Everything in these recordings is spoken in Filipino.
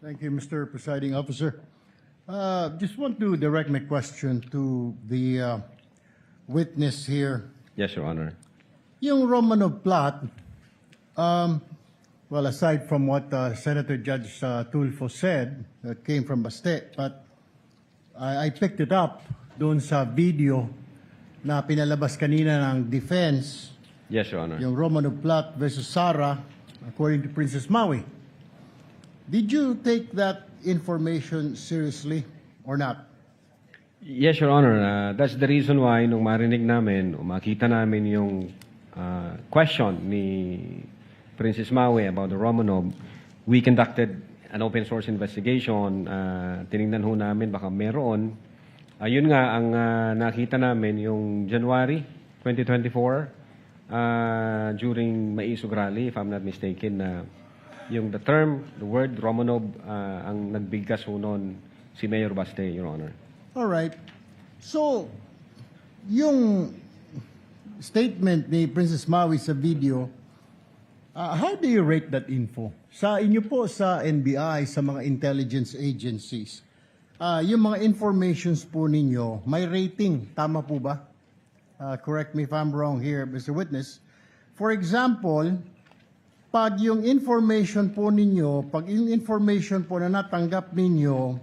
Thank you, Mr. Presiding Officer. Just want to direct my question to the witness here. Yes, Your Honor. Yung Romanov plot, well, aside from what Senator Judge Tulfo said, that came from Baste, but I picked it up doon sa video na pinalabas kanina ng defense, Yes, Your Honor. yung Romanov plot versus Sara, according to Princess Maui. Did you take that information seriously or not? Yes, Your Honor. That's the reason why nung marinig namin o makita namin yung question ni Princess Maui about the Romanov, we conducted an open source investigation. Tinignan ho namin baka meron. Ayun nga, ang nakita namin yung January 2024 during Maisog Rally, if I'm not mistaken, na yung the word Romanov, ang nagbigkas ho noon si Mayor Baste, Your Honor. All right. So, yung statement ni Princess Maui sa video, how do you rate that info? Sa inyo po sa NBI, sa mga intelligence agencies, yung mga informations po ninyo, may rating. Tama po ba? Correct me if I'm wrong here, Mr. Witness. For example, pag yung information po ninyo, pag yung information po na natanggap ninyo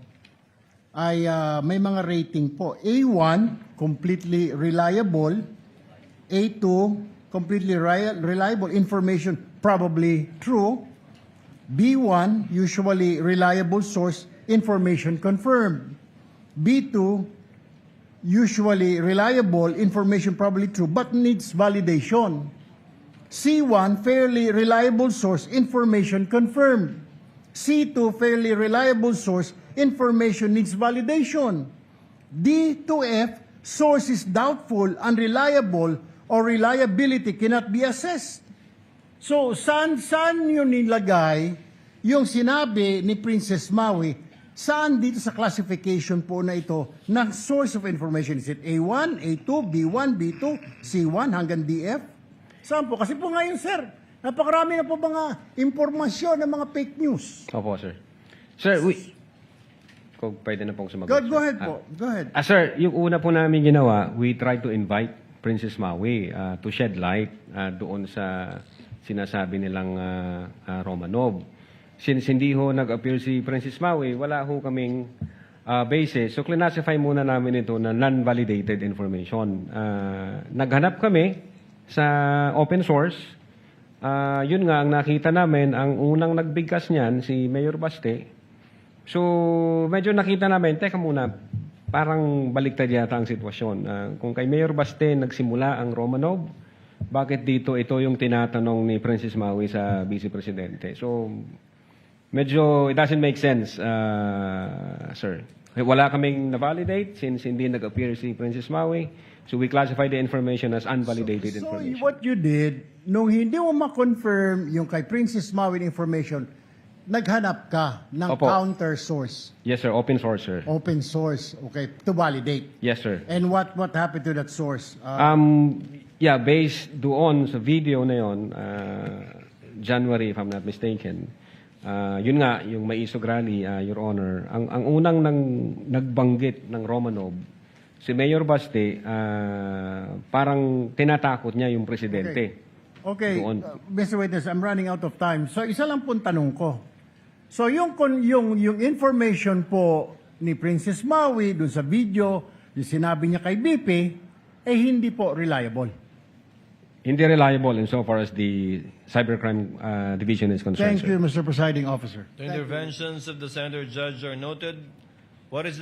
ay may mga rating po. A1, completely reliable. A2, completely reliable information, probably true. B1, usually reliable source, information confirmed. B2, usually reliable, information probably true, but needs validation. C1, fairly reliable source, information confirmed. C2, fairly reliable source, information needs validation. D to F, source is doubtful, unreliable, or reliability cannot be assessed. So, saan yun nilagay yung sinabi ni Princess Maui? Saan dito sa classification po na ito ng source of information? Is it A1, A2, B1, B2, C1 hanggang DF? Saan po? Kasi po ngayon, sir, napakarami na po mga impormasyon ng mga fake news. Opo, sir. Sir, kung pwede na pong sumagot. Go ahead po. Go ahead. Sir, yung una po namin ginawa, we tried to invite Princess Maui to shed light doon sa sinasabi nilang Romanov. Since hindi ho nag-appear si Princess Maui, wala ho kaming basis. So, classify muna namin ito na non-validated information. Naghanap kami sa open source. Yun nga, ang nakita namin, ang unang nagbigkas niyan, si Mayor Baste. So, medyo nakita namin, teka muna, parang baliktad yata ang sitwasyon. Kung kay Mayor Baste nagsimula ang Romanov, bakit dito ito yung tinatanong ni Princess Maui sa Vice Presidente? So, medyo it doesn't make sense, sir. Wala kaming na-validate since hindi nag-appear si Princess Maui. So we classify the information as unvalidated information. So what you did, nung hindi mo ma-confirm yung kay Princess Maui information, naghanap ka ng Opo. counter source. Yes, sir. Open source, sir. Open source, okay, to validate. Yes, sir. And what happened to that source? Yeah, based doon sa video na yon, January, if I'm not mistaken, yun nga, yung Maisog Rally, Your Honor, ang unang nagbanggit ng Romanov, si Mayor Baste, parang tinatakot niya yung presidente. Okay, Doon. Mr. Witness, I'm running out of time. So isa lang pong tanong ko. So yung information po ni Princess Maui dun sa video, yung sinabi niya kay BP, hindi po reliable. Hindi reliable insofar as the Cybercrime Division is concerned, Thank sir. you, Mr. Presiding Officer. The interventions of the Senator Judge are noted. What is the